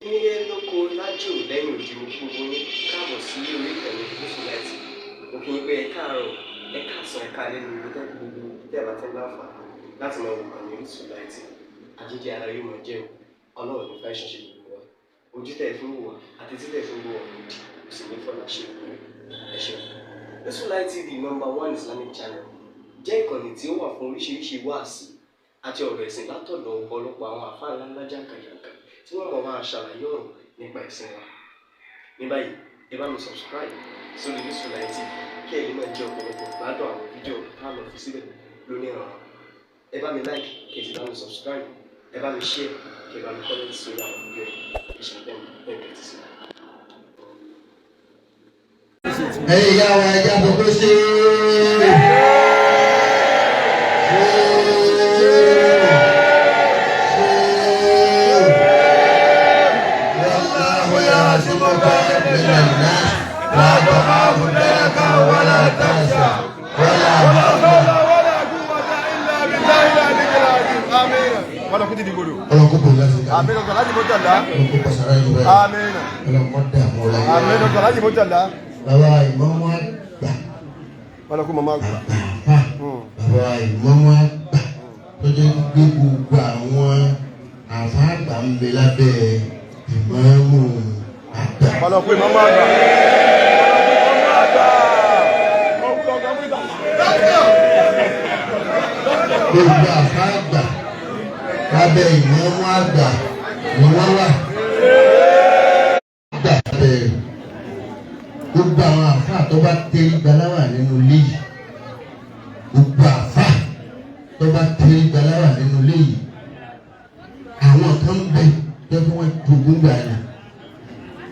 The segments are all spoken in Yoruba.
nílé lóko lájò lẹ́yìn òdì mo kí gbogbo yín káàbọ̀ sí orí ìkànnì Yusufullahi. Mo kí yín pé ẹ káàárọ̀ ẹ káàsán ẹ káalẹ́ ní ibi tẹ́kí gbogbo tẹ́ bá tẹ́ láǹfààní láti máa wò ìkànnì Yusufullahi. Àjíjẹ ara yóò máa jẹun ọlọ́run ní fẹ́ ṣẹ̀ṣẹ̀ gbogbo wa ojú tẹ̀ fún wò wá àti títẹ̀ fún wò wá lòdì kò sì ní fọ́nà ṣe ẹ ṣeun. Yusufullahi TV #1 Islamic channel jẹ́ ìkànnì tí ó wà fún oríṣiríṣi wáàsí àti ọ̀rọ̀ ẹ̀sìn látọ̀dọ̀ ọ̀pọ̀lọpọ̀ àwọn àfáà ńláńlá jàǹkàjàǹkà tí wọ́n mọ̀ máa ṣàlàyé ọ̀rọ̀ nípa ẹ̀sìn wa. Ní báyìí ẹ bá mi subscribe sórí Yusufullahi TV kí ẹ lè máa jẹ ọ̀pọ̀lọpọ̀ gbádùn àwọn fídíò táwọn fi síbẹ̀ lónìí ọ̀rọ̀. Ẹ bá mi like kí ẹ sì bá mi subscribe, ẹ bá mi share kí ẹ bá mi comment sórí àwọn fídíò yìí ìṣẹ̀lẹ̀ bẹ́ẹ̀ ti sí. ẹ̀yin ìyá wa ẹja gbogbo ṣe wala kuti di bodo Ọlọ́run kò bò láti ká amen ko laji motalla Ọlọ́run kò pasara yìí bẹ́ẹ̀ amen Ọlọ́run kò dà mọ́ la amen ko laji motalla bàbá ìmáàmù àgbà wala ko mama gba bàbá ìmáàmù àgbà tó jẹ́ gbé gbogbo àwọn àfa àgbà ń bẹ lábẹ́ ìmáàmù àgbà. wala ko mama gba gbogbo àfa àgbà lábẹ́ ìmáàmù àgbà ni wọ́n wà. Gbogbo àwọn àfa tó bá tẹrí gbaláwà nínú ilé yìí gbogbo àfa tó bá tẹrí gbaláwà nínú ilé yìí àwọn kan ń bẹ tó bí wọ́n jogún gbà ní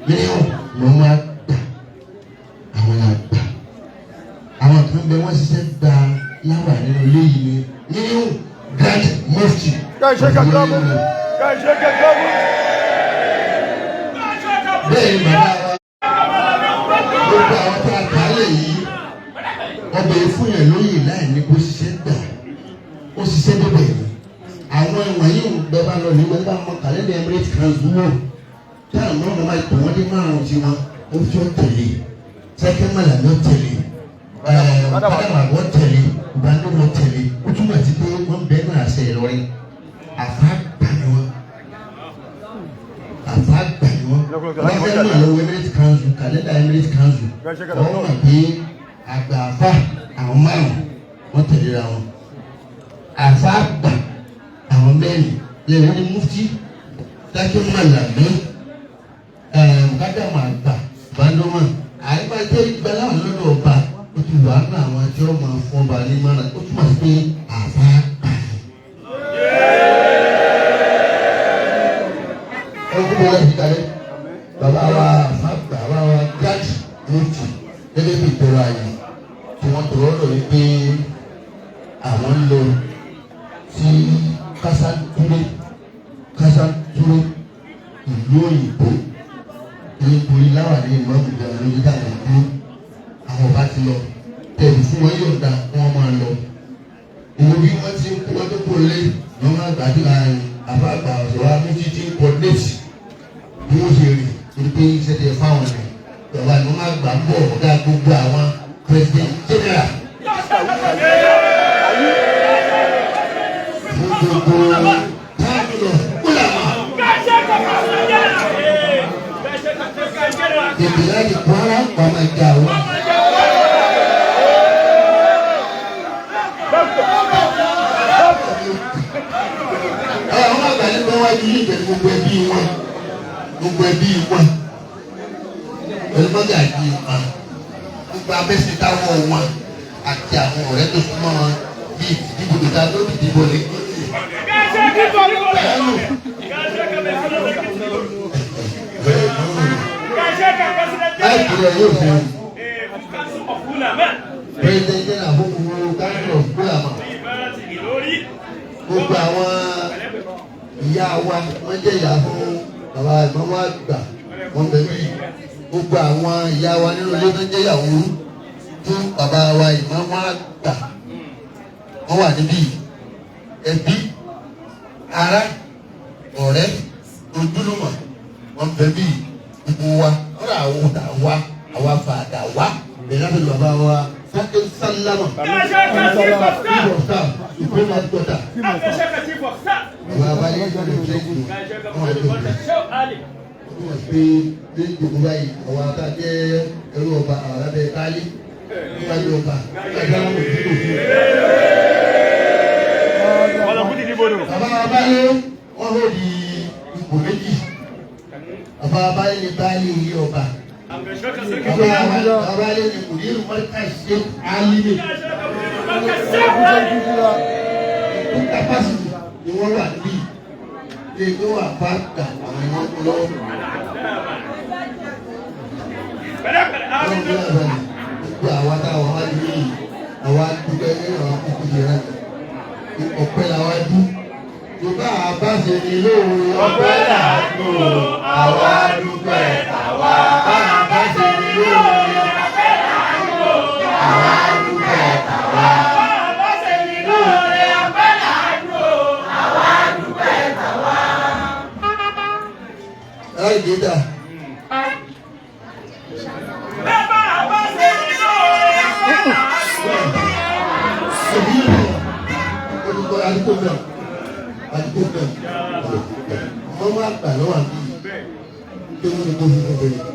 mílíọ̀nù ló máa gbà àwọn àgbà àwọn kan ń bẹ wọ́n ṣiṣẹ́ gba láwà nínú ilé yìí ní mílíọ̀nù grand mufti. kan ṣe ka klabu kan ṣe ka klabu bẹ́ẹ̀ ni bàbá wa gbogbo àwọn tó a kà á lè yí ọbẹ̀ fún yẹn lóyè láì ní kó ṣiṣẹ́ gbà ó ṣiṣẹ́ bíbẹ̀ yìí àwọn ìwọ̀n yìí ń bẹ bá lọ ní wọ́n bá mọ kàlẹ́ndà Emirates Transworld tí àwọn ọmọ máa tọ̀ wọ́n dé márùn-ún tí wọ́n ó fi ọ́ tẹ̀lé sẹ́kẹ́mọ̀lá ló tẹ̀lé kádàmàgbọ́ tẹ̀lé ìbánidọ́ tẹ̀lé ó túmọ̀ sí pé wọ́n bẹ́ẹ̀ náà ṣe Ìlọrin àfa gbà ni wọ́n àfa gbà ni wọ́n fẹ́ mọ̀ lọ́wọ́ Emirates Council kàlẹ́ndà Emirates Council wọ́n mọ̀ pé àgbà àfa àwọn márùn-ún wọ́n tẹ̀lé ra wọn àfa gbà àwọn mẹ́rin lẹ́yìn ní mufti dákẹ́ mọ̀làbí kádàmà àgbà bandoma àyíbájẹ́ ìgbàláwà lọ́dọ̀ ọba ó ti wà ní àwọn tí ó máa fún ọba ní mọ́ra ó túmọ̀ sí pé àfa gbà ní. ọkùnrin wọn ti kalẹ̀ bàbá wa àfa gbà bàbá wa gáàsì mufti gẹ́gẹ́ bí ìtọ́ra yìí tí wọ́n tọrọ lọ wípé àwọn ń lọ sí Kásánturé ìlú òyìnbó nítorí láwà ní ìmọ̀ọ́mù ìgbà lórí dàgbà dúró àwọn ọba ti lọ tẹ̀lé fún wọn yóò da wọn máa lọ òwò bí wọ́n ti ń kó wọn tó kó lé ní wọn àgbàdo àbáàgbà ọ̀sọ̀rọ̀ amújí tí ń kọ́ déètì bí wọ́n ṣe rìn torí pé iṣẹ́ tẹ fáwọn rẹ̀ ìjọba ni wọ́n máa gbà ń bọ̀ ọ̀gá gbogbo àwọn president general fún gbogbo táàbùlọ̀ kúlàmà. Ìbílẹ̀ ní Kwara pàmò ìjà wọn. Àwọn àgbàlẹ̀ bá wájú ní ìbẹ̀rẹ̀ gbogbo ẹbí wọn. Gbogbo ẹbí wọn. Pẹ̀lú mọ́gà ìdí wọn. Gbogbo abẹ́sítáwọ̀ wọn àti àwọn ọ̀rẹ́ tó súnmọ́ wọn bíi ìdìbò tó ló dìbò lé. Nàìjíríà yóò fẹ́ pẹ̀lẹ́dẹ́gbẹ́ àbúkù Council of Ulama gbogbo àwọn ìyá wa wọ́n jẹ́ ìyá fún bàbá ìmọ̀mú àgbà wọn bẹ̀rẹ̀ gbogbo àwọn ìyá wa nínú ilé tó ń jẹ́ ìyàwó fún bàbá wa ìmọ̀mú àgbà wọ́n wà níbí ẹbí ará ọ̀rẹ́ ojúlùmọ̀ wọ́n bẹ bí gbogbo wa wọ́n rà àwọn ọ̀tà wa àwa fàdà wa bẹ̀rẹ̀ láti lọ bá wa sáké sálámà ìfowópamọ́ àtúntà àwọn abalẹ̀ ìjọba ìjọba àwọn ẹgbẹ́ wọ́n pe ní gbogbo báyìí àwọn akájẹ́ ẹrú ọba àwọn alábẹ́ káálí níwájú ọba kájá wọn òbí òbí. bàbá abalẹ̀ wọ́n lò di ipò méjì bàbá abalẹ̀ ní báyìí ilé ọba bàbá abalẹ̀ ní kùdírù mọ́ríkà ṣe álímì. ó kápásìtì ni wọ́n wà níbí ilé tó wà bá gbà àwọn ẹ̀yọ́ tó lọ́wọ́. Gbogbo àwa táwọn wá ní àwa dúpẹ́ ní àwọn kúkú jẹrẹ ọpẹ́ làwa dú. Yorùbá àbáṣe ni lóore ọpẹ́ làdú àwa dúpẹ́ àwa àbáṣe ni lóore ọpẹ́ làdú àwa dúpẹ́ àwa àbáṣe ni lóore ọpẹ́ làdú àwa dúpẹ́ àwa. Ẹ jẹ́ta. Mama àgbà ló wà ní tó ń gbogbo fún obìnrin.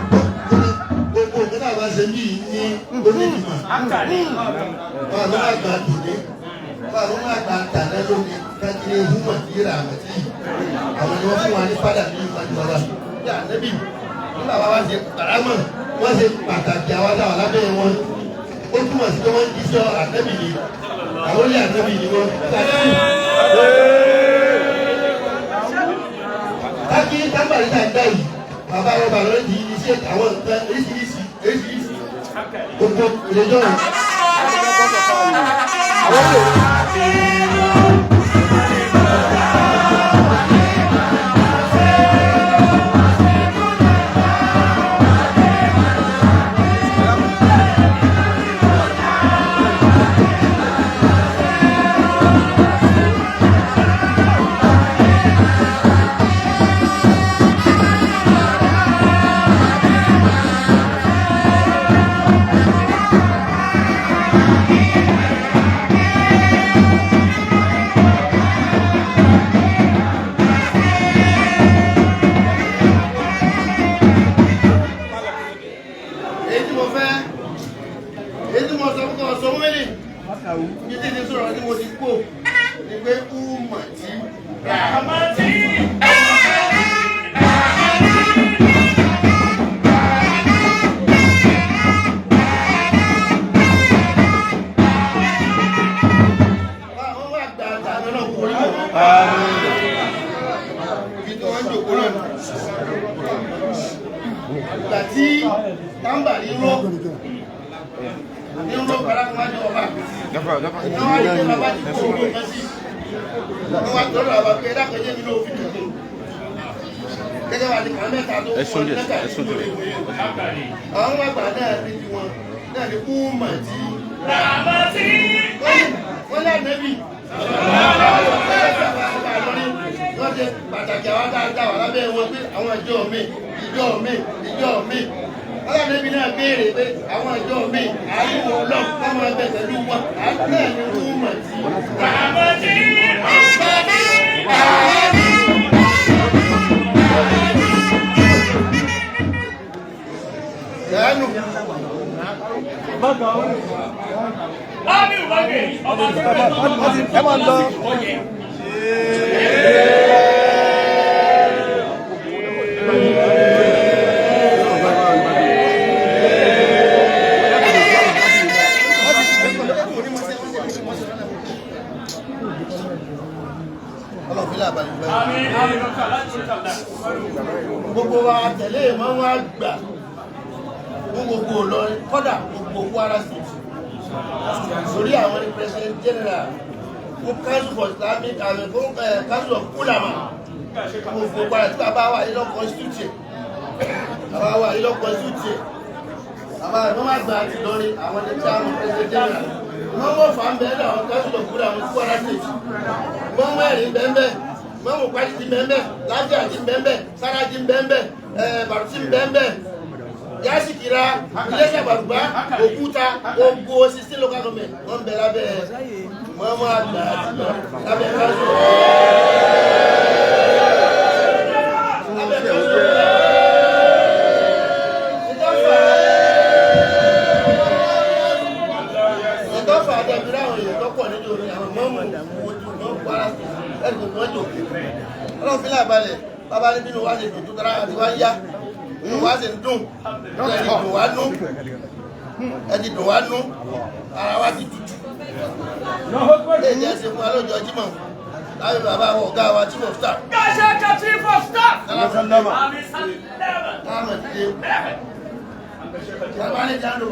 Gbogbo nǹkan náà bá ṣe bí ní onídìmọ̀. Wọ́n ló máa gbà dùdé. Wọ́n ló máa gbà tàná lómi kájílé húmọ̀ sí ra àmọ̀tí. Àwọn ni wọ́n fún wa ní fádà ní ìwájú ọba. Bí ànẹ́bí nígbà bá wá ṣe kàrámọ̀ wọ́n ṣe pàtàkì àwọn táwọn lábẹ́ wọn. Ó túmọ̀ sí pé wọ́n jí sọ ànẹ́bí ni àwọn olè ànẹ́bí ni wọ́n. Káàkiri tábàlì náà dá yìí, bàbá wọn bàbá lọ́dún yìí iṣẹ́ àwọn nǹkan oríṣiríṣi gbogbo ìrẹjọ́ rẹ̀. Àwọn àgbà náà ní tiwọn náà ní kú màtí. Wọ́n lé ànẹ́bí. Wọ́n ṣe pàtàkì àwọn dáadáa wà lábẹ́ wọn pé àwọn ìjọ mi. Wọ́n lé ànẹ́bí náà béèrè pé àwọn ìjọ mi àánú ọlọ́ káwọn ẹgbẹ́ pẹ̀lú wọn. Àánú náà ní kú màtí. Danu. Ẹ máa lọ. Gbogbo wa tẹ̀lé ìmọ̀ wa gbà. Gbogbo Ìlọrin kọ́dà gbogbo Kwara State sórí àwọn ní president general fún council for Islamic and fún council of ulama gbogbo Kwara tí bàbá wa ilọ̀ constitute àbá ìmọ̀mọ́ àgbà àti Ìlọrin àwọn ẹni tí a mọ̀ pẹ́sẹ̀ jẹ́nà ìmọ̀mọ́ fà ń bẹ́ẹ̀ náà kásùlọ̀ kúrò àwọn tí Kwara State ìmọ̀mọ́ ẹ̀rín bẹ́ẹ̀ ìmọ̀mọ́ kwaliti bẹ́ẹ̀ láfíà jí bẹ́ẹ̀ sárájí bẹ́ẹ̀ bàrùtí bẹ́ẹ̀ Yasikira Iléṣà Bàrùbá Òkúta gbogbo 16 local government wọ́n bẹ̀ lábẹ́ ìmọ̀mọ́ àgbà àti Ìlọrin lábẹ́ kásùlọ̀ ọlọ́run fi láàbalẹ̀ bàbá ní bínú wá ṣe dùn tó tara àti wá yá nínú wá ṣe dùn ẹ̀dì dùn wá nú ara wá ti tutù lè jẹ́ ṣe fún alójọ jímọ̀ láàrin bàbá wọ ọ̀gá wa chief of staff chief of staff bàbá ní jáńdò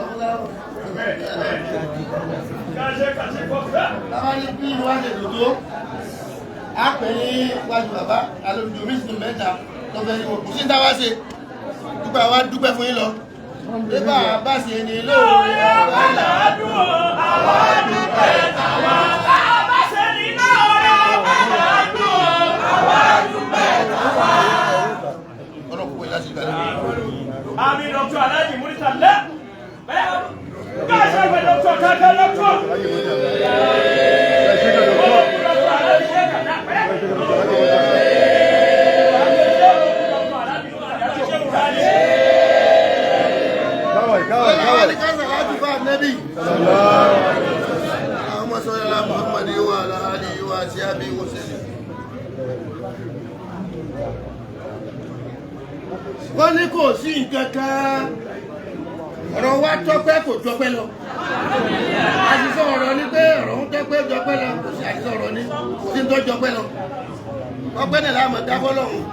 bàbá ní bínú wá ṣe dùn tó a pè ní wájú bàbá alóòjò orísun mẹ́ta lọ́fẹ́ ní òkú sí dáwà ṣe dúpẹ́ àwa dúpẹ́ fún yín lọ pépà bá ṣe ní lóòrè àwọn aládùn àwa dúpẹ́ àwa bá ṣe ní lóòrè àwọn aládùn àwa dúpẹ́ àwa. ọlọ́pù pé láti gbàdúrà. àmì Dr. Alhaji Muritala káṣẹ́ pé Dr. Kaka Dr. wọ́n ní kò sí nǹkan kan ọ̀rọ̀ wa tọ́pẹ́ kò jọpẹ́ lọ àṣìṣe ọ̀rọ̀ ní pé ọ̀rọ̀ ń tọ́pẹ́ jọpẹ́ lọ kò sí àṣìṣe ọ̀rọ̀ ní kò sí tó jọpẹ́ lọ ọpẹ́ náà láàmú dábọ́ lọ́hùn.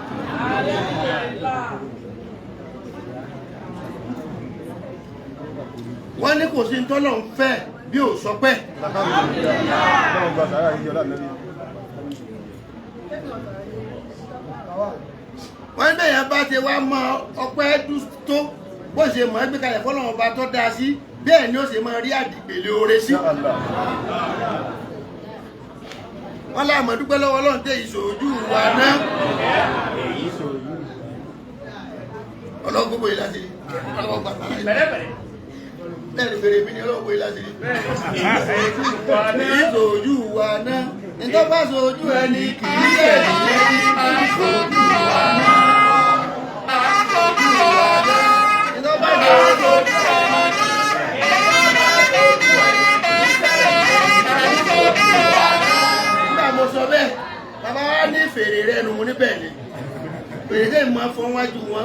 wọ́n ní kò sí tọ́lọ̀ ń fẹ́ bí ò sọpẹ́. wọ́n ní èèyàn bá ti wá mọ ọpẹ́ tó bó ṣe mọ̀ ẹ́ gbé kalẹ̀ fọ́lọ́run ọba tó dáa sí bẹ́ẹ̀ ni ó ṣe máa rí àdìgbèlè oore sí. wọ́n láàmú dúpẹ́ lọ́wọ́ Ọlọ́run tẹ ìṣòjú wa náà. Ọlọ́run gbogbo yìí láti rí ọlọ́wọ́ gbàgbà láti rí bẹ́ẹ̀ni fèrè mi ni Ọlọ́run gbogbo yìí láti rí. ìṣòjú wa náà nítorí bá ṣojú ẹni kì í ṣe ìyẹn ìṣòjú wa náà. Mo sọ bẹ́ẹ̀ bàbá wa ní fèrè rẹ̀ nù níbẹ̀ ni fèrè rẹ̀ máa fọ́ wájú wọn.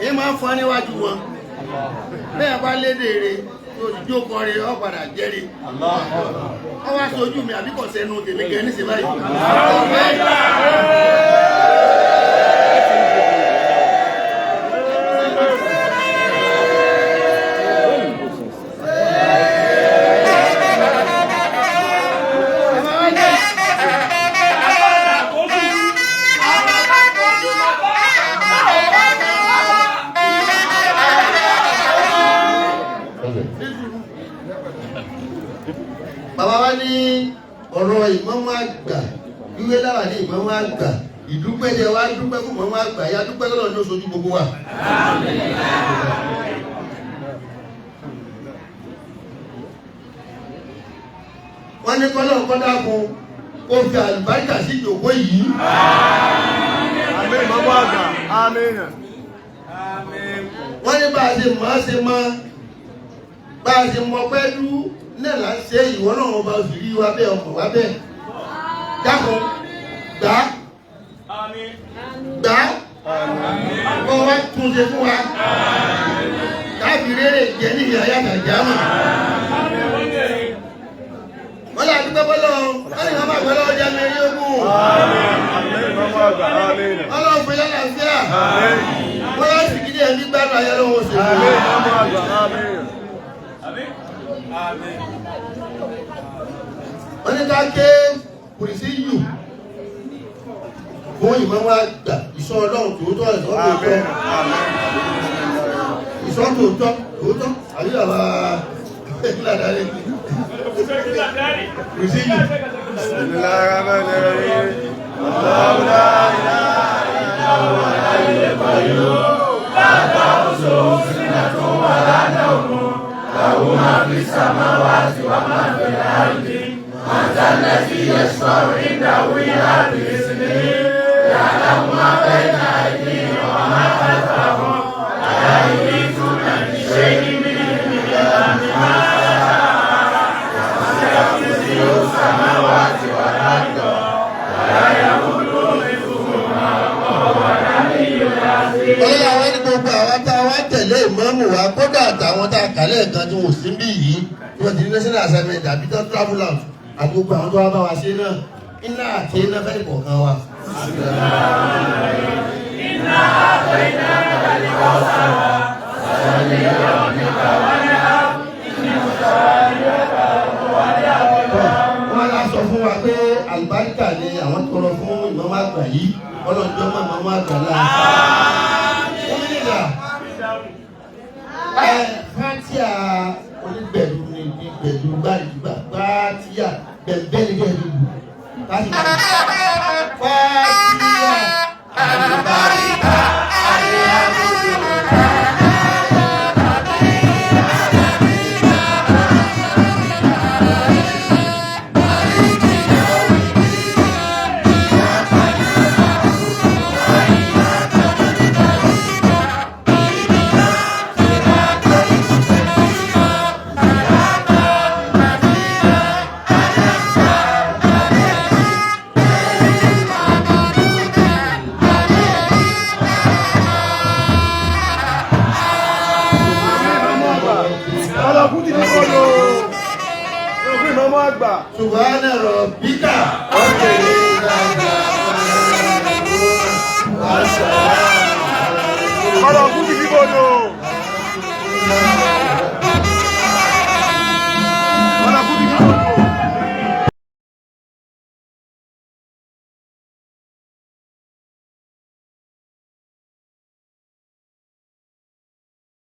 èyí máa ń fọ́ níwájú wọn bẹ́ẹ̀ bá lédè rẹ̀ tó ìjó kan rẹ̀ ọ́ padà jẹ́rìí wọ́n wá sojú mi àbí kò sẹ́nu tèmi gẹ̀ ní sí báyìí. Bàbá wa ní ọ̀rọ̀ ìmọ̀mọ́ àgbà wíwé láwà ní ìmọ̀mọ́ àgbà ìdúpẹ́ jẹ́ wá dúpẹ́ fún ìmọ̀mọ́ àgbà ya dúpẹ́ lọ́nà ní oṣooṣù gbogbo wa. Wọ́n ní kọ́lọ́ kọ́dá fún ó fi àlùbáríkà sí ìjòkó yìí. Àmín ìmọ̀mọ́ àgbà. Àmín. Wọ́n ní bá a ṣe mọ̀ ọ́ ṣe mọ́ bá a ṣe mọ̀ pẹ́lú náà là ń ṣe ìwọ náà ọba òṣèré wa bẹ́ẹ̀ ọkọ̀ wa bẹ́ẹ̀ dákun gbà gbà kọ́ wa tún ṣe fún wa káàbì rere jẹ́ ní ìyá yàtọ̀ jámù. wọ́n lè àdúgbò bọ́lọ́ wọ́n lè máa gbọ́ lọ́wọ́ jáde ní ogún. ọlọ́run fún yàrá fíà wọ́n yóò sì kí ní ẹni gbádùn ayélujára wọn ṣe fún wa. wọ́n ní ká ké kùrìsí yù fún ìmọ̀mọ́ àgbà ìṣọ́ ọlọ́run tòótọ́ ìṣọ́ tòótọ́ àbí bàbá ìlàdàrí kùrìsí yù. Ọlọ́run ní gbogbo àwọn tá a wá tẹ̀lé ìmáàmù wa kódà àtàwọn tá a kàlẹ́ nǹkan tí wọ́n sì ń bí yìí tí wọ́n ti ní national assignment àbí tó travel out àti gbogbo àwọn tó wá bá wa ṣe náà iná àti iná fẹ́ẹ́ kọ̀ọ̀kan wa. iná àti iná ìdálẹ́ ọ̀sán wa sọ̀rọ̀ ní ọ̀rọ̀ nípa wọn ní á wọ́n á sọ fún wa pé àlùbáríkà ni àwọn tọrọ fún ìmáàmù àgbà yìí ọlọ́jọ́ mọ́ ìmáàmù àgbà láàá. Fatia onígbẹ̀dù ni gbẹ̀dù gbàdúgbà Fatia bẹ̀bẹ̀lì gẹ̀dù Fatia àlùbáríkà ayé àbúrò. Subhana rabbika.